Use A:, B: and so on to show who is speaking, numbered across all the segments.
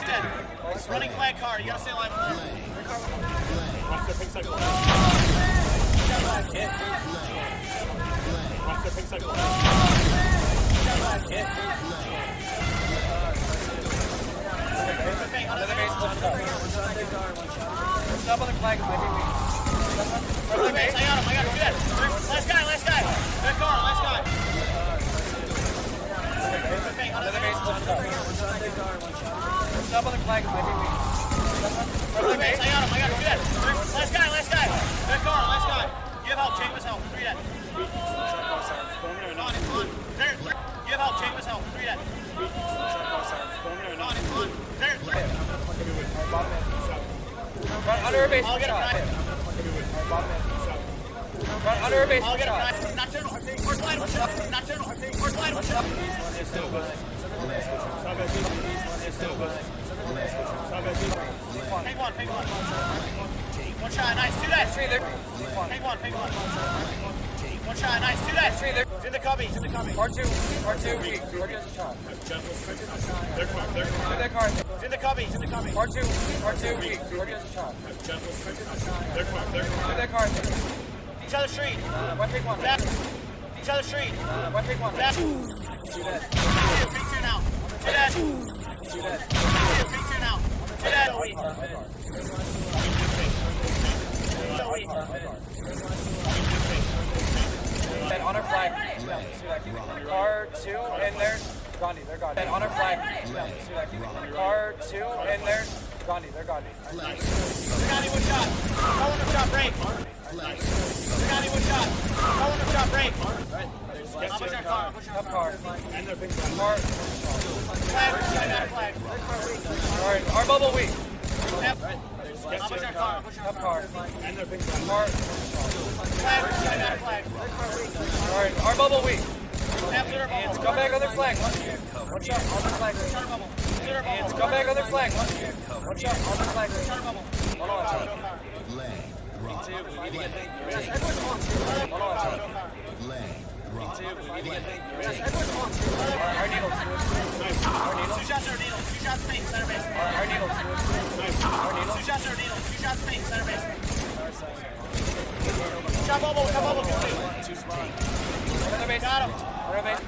A: dead. Running flag car. You gotta stay alive.
B: Watch their pink cycle. Watch their pink cycle.
A: Under the base.
C: Stop on the flag.
A: Under the base. I got him. Two dead. Last guy. Red car. Last guy.
C: Under the base. Stop on the flag.
A: Under the base. I got him. Two dead. Last guy. Red car. Last guy. You have help. Change his help. 3 dead. On. There. You have help. Change his help. 3 dead. On. There.
C: Run under a base.
A: I'll get him.
C: Run under a base.
A: I'll get him. Not turtle. Horse line. Not turtle. Horse line. Ping one. One shot. Nice. 2 dead.
C: 3 there.
A: Ping one. One shot. Nice. 2 dead.
C: 3 there.
A: It's in the cubby.
C: R2 weak. R2 has a shot.
B: Their car.
C: Do that card.
A: It's in the cubby.
C: R2 weak. R2 has a shot.
B: Their car.
C: Do that card.
A: Each other street.
C: One pick one.
A: Zap. Each other street.
C: One pick one.
A: Zap. 2
C: dead.
A: Big 2 now. 2 dead. 2 dead. Big 2 now. 2 dead.
C: And on our flag. R2 and they're Gandhi. They're Gandhi. And on our flag. R2 and they're Gandhi. They're Gandhi.
A: Gandhi, one shot. Call him a shot break. Gandhi, one shot. Call him a shot break. How much our car?
C: Up car.
B: And their pink
C: Car.
A: Flag. I got a flag.
C: Alright, our bubble weak.
A: How much our car?
C: Up car.
B: And their pink
C: Car.
A: Flag. I got a flag.
C: Alright, our bubble weak.
A: Absolute bubble.
C: Come back on their flag. One shot on the flag.
A: Shutter bubble. Absolute bubble.
C: Come back on their flag. One shot on the flag.
A: Shutter bubble.
C: One on. Our needles.
A: Two shots are needles. 2 shots pink. Center base.
C: Our needles.
A: 2 shots are needles. 2 shots pink. Center base. Shot bubble. Complete.
C: Another base.
A: Got him.
C: Another base.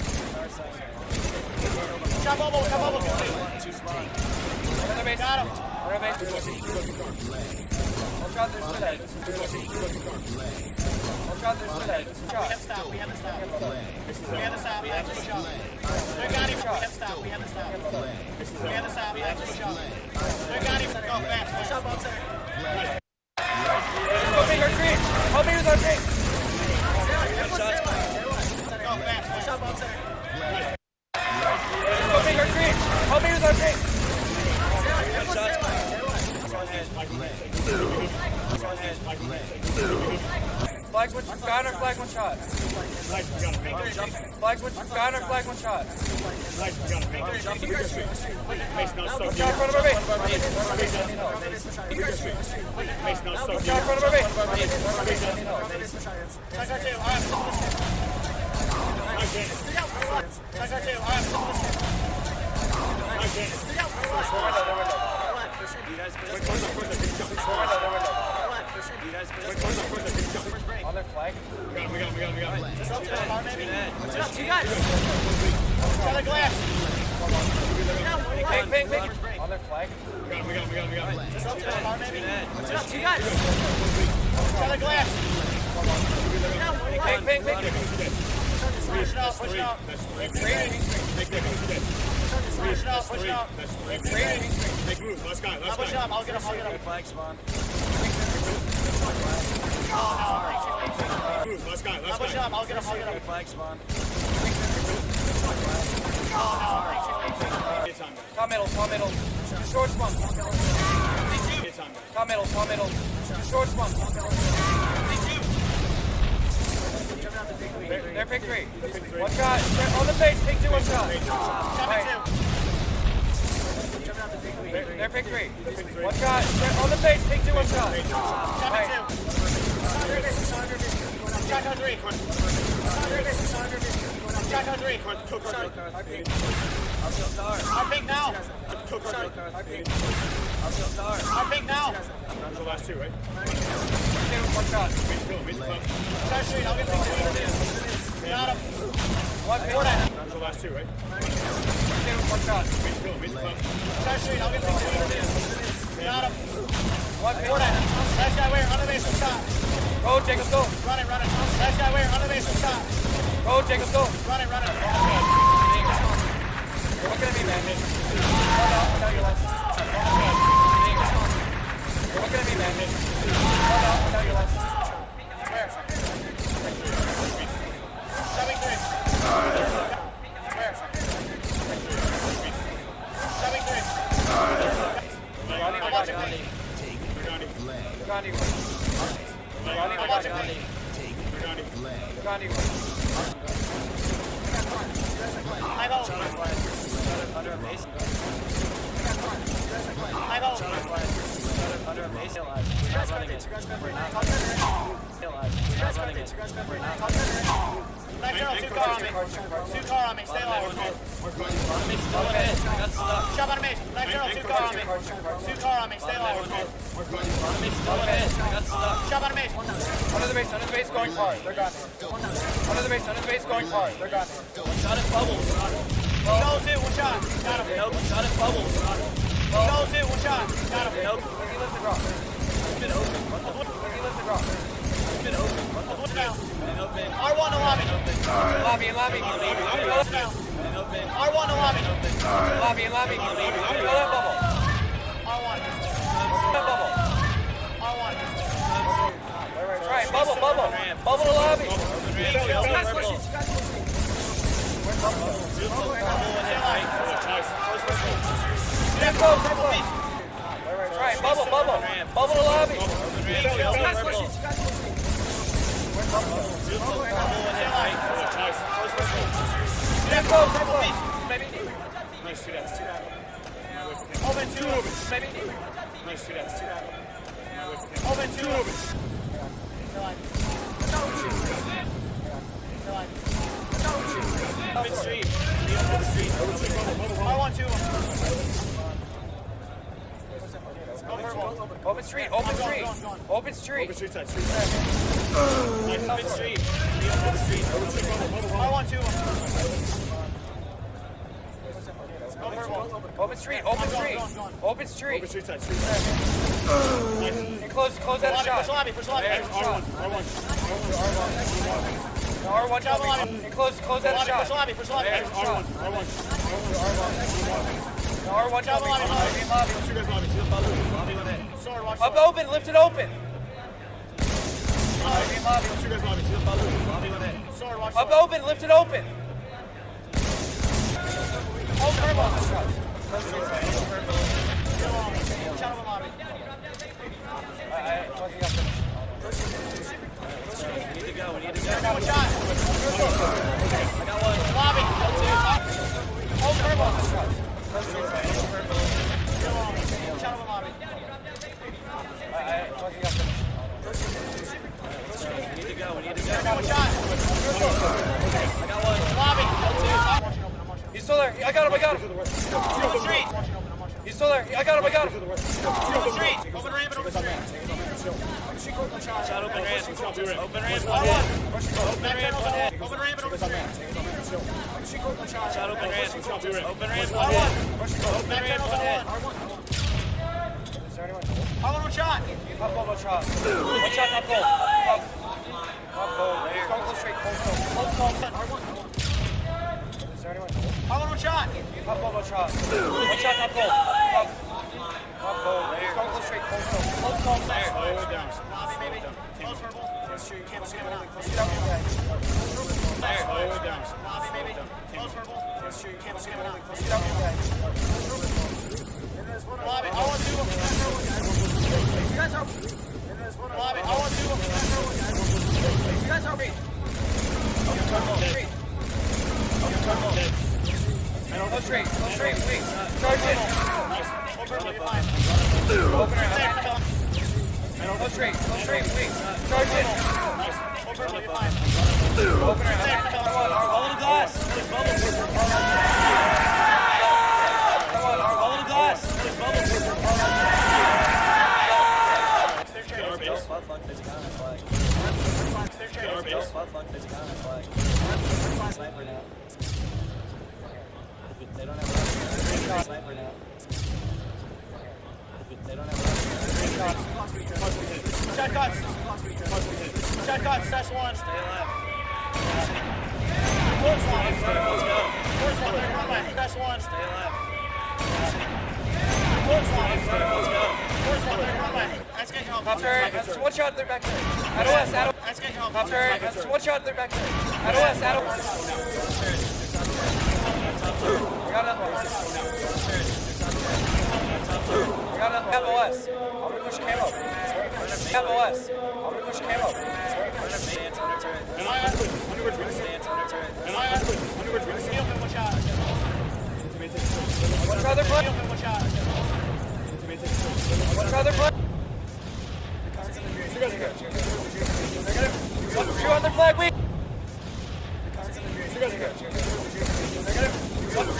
A: Shot bubble. Complete.
C: Another base.
A: Got him.
C: Another base. One shot, there's 2 dead. One shot, there's 2 dead.
A: We have to stop. We have to stop. We have to shot. They're got him. We have to stop. We have to stop. We have to shot. They're got him. Go fast. Shot ball center.
C: Go big or green. How big is our big?
A: Go fast. Shot ball center.
C: Go big or green. How big is our big? Flags one shot or flag one shot? Flags one shot or flag one shot? Shot front of our base. Shot front of our base.
A: Touch 2. All right. Touch 2. All right.
C: On their flag.
B: We got him.
A: Just up to the car, maybe. Just up to you guys. Try the glass.
C: Ping. On their flag.
B: We got him.
A: Just up to the car, maybe. Just up to you guys. Try the glass.
C: Ping.
A: Push it out.
B: Push it out. Make room. Last guy.
A: I'll push it up. I'll get him.
C: Flag spawn.
B: Last guy.
A: I'll push it up. I'll get him.
C: Flag spawn. Top middle. Short spawn. Top middle. Short spawn. They're pick 3. One shot. On the face. Pick 2. One shot. They're pick 3. One shot. On the face. Pick 2. One shot.
A: Shotgun 3. Our pink now. Our pink now.
B: Down to the last two, right?
C: One shot.
A: Try street, I'll get pink. Got him.
C: One pink.
B: Down to the last two, right?
C: One shot.
A: Try street, I'll get pink. Got him.
C: One pink.
A: Last guy where? On the base, shot.
C: Go, Jacob, go.
A: Run it. Last guy where? On the base, shot.
C: Go, Jacob, go.
A: Run it.
C: You're looking at me, man. Hold on, I'll tell you less. You're looking at me, man. Hold on, I'll tell you less.
A: Where? Shoving three. Where? Shoving three. I'm watching me.
C: Gandhi.
A: I'm watching me.
C: Gandhi.
A: I go.
C: Under a base.
A: I go.
C: Under a base. Not running it. Not running it.
A: Black Turtle, two car on me. Two car on me. Stay alive.
C: That's stuck.
A: Shove on me. Black Turtle, two car on me. Two car on me. Stay alive.
C: That's stuck.
A: Shove on me.
C: Under the base going hard. They're gone. Under the base going hard. They're gone.
D: Shot at bubble.
A: Go two, one shot. Got him.
D: Nope. Shot at bubble.
A: Go two, one shot. Got him.
D: Nope.
C: He lives the drop.
D: It's been open.
C: He lives the drop.
D: It's been open.
A: What's down?
D: Been open.
A: R1 to lobby.
C: Lobby.
A: What's down?
D: Been open.
A: R1 to lobby.
C: Lobby. Fill that bubble.
A: R1.
C: That bubble.
A: R1.
C: Right. Bubble. Bubble to lobby. Stay close. Right. Bubble. Bubble to lobby. Stay close. Maybe.
B: Nice, two down.
A: Open two.
C: Maybe.
B: Nice, two down.
A: Open two.
D: Open street. Open street.
A: R1 two.
C: Open street.
B: Open street side.
D: Open street. Open street.
A: R1 two.
C: Open street.
B: Open street side.
C: And close that shot.
A: Push lobby.
B: R1.
C: R1 coming. And close that shot.
A: Push lobby.
B: R1.
C: R1 coming. Lobby.
B: Two guys lobby.
D: Lobby with it.
A: Sword, watch
C: Up
A: sword.
C: open. Lift it open.
B: Two guys lobby.
D: Lobby with it.
A: Sword, watch
C: Up
A: sword.
C: open. Lift it open. Oh, turbo.
A: Shut up in lobby.
D: We need to go.
A: One shot.
D: I got one.
A: Lobby.
C: Oh, turbo.
A: Shut up in lobby.
D: We need to go.
A: One shot.
D: I got one.
A: Lobby.
C: He's still there. I got him.
A: Open street.
C: He's still there. I got him.
A: Open street. Open ramp and open street.
D: Shot open ramp. Open ramp.
A: R1. Open ramp. Open ramp and open street.
D: Shot open ramp. Open ramp.
A: R1.
D: Open ramp.
A: R1 one shot.
C: Top goal, one shot. One shot, top goal. Top goal. Go straight, close goal. Is there anyone?
A: R1 one shot.
C: Top goal, one shot. One shot, top goal. Top goal. Go straight, close goal. Close goal.
B: Slow it down.
A: Lobby, baby. Close purple. Can't skip it out.
B: Slow it down.
A: Lobby, baby. Close purple. Can't skip it out. Lobby, R1 two. Lobby, R1 two. You guys are free.
C: Go straight, please. Charge it.
A: Purple, you're fine.
C: Open her. Go straight, please. Charge it.
A: Purple, you're fine.
C: Open her.
D: Bubble glass. Bubble.
A: trade.
D: Our base.
C: Sniper now. They don't have sniper now. They don't have
A: Shot cuts. Shot cuts. That's one.
D: Stay alive.
A: Force one.
D: Let's go.
A: Force one. They're runway. That's one.
D: Stay alive.
A: Force one.
D: Let's go.
A: Force one. They're runway. That's getting home.
C: Top turret. That's one shot. They're back there. Out of west. Out of
A: That's getting home.
C: top turret. That's one shot. They're back there. Out of west. Out of west. I got another one. I got another one. Have a west. I'm gonna push camo. Have a west. I'm gonna push camo.
A: One shot.
C: One shot. They're playing.
A: One shot.
C: One shot. They're playing. Two on their flag. Weak.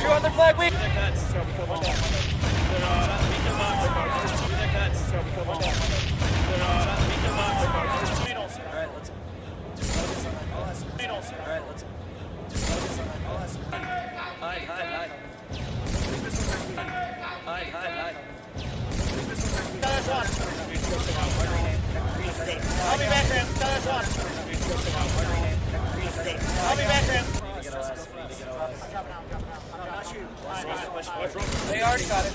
C: Two on their flag. Weak.
D: Hide.
A: I'll be back for him. Tell us one. I'll be back for him.
C: They already got it.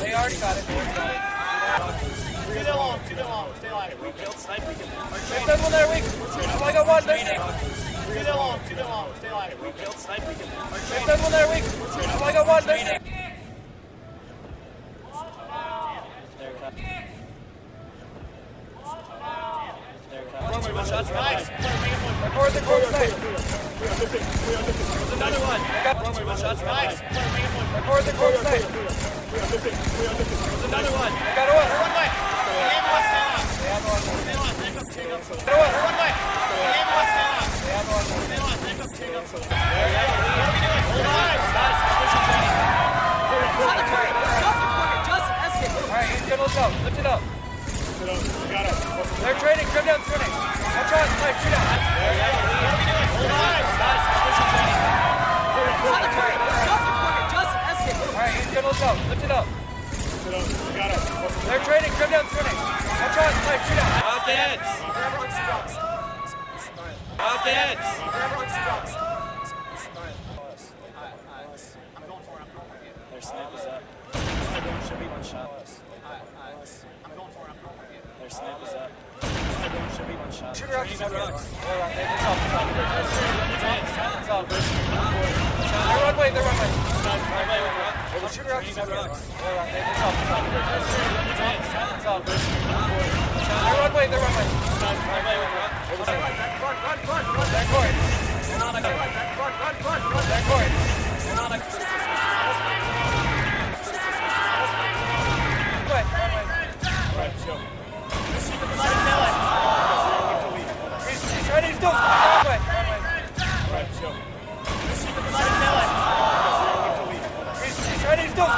C: They already got it.
A: Too long. Stay alive.
D: We killed sniper.
C: There's another one there. Weak. Oh, I got one. There's
A: Too long. Stay alive.
D: We killed sniper.
C: another one there. Weak. Oh, I got one. There's
D: One shots.
A: Nice.
C: record the court snipe.
D: There's another one. One shots.
A: Nice.
C: Record the court snipe.
D: There's another one.
C: I got a one.
A: Runway. Aim west, stay on.
C: They have one.
A: Stay on. Take up, take up.
C: Got a one.
A: Runway. Aim west, stay on.
C: They have one.
A: Stay on. Take up, take up. What are we doing? Hold on.
C: Alright, he's good. Let's go. Lift it up. They're training. Trim down tuning. One shot. Snipe. Shoot out. Alright, he's good. Let's go. Lift it up. They're training. Trim down tuning. One shot. Snipe. Shoot out.
D: Out the heads. Out the heads.
A: I'm going for it. I'm going with you.
D: Their snipe is up. Should be one shot.
A: I'm going for it. I'm going with you.
D: Their snipe is up. Should be one shot.
C: Shooter up. It's up. It's up. They're runway. They're runway. Shooter up. It's up. It's up. They're runway. They're runway. They're court. They're court. He's trying to still runway. He's trying to still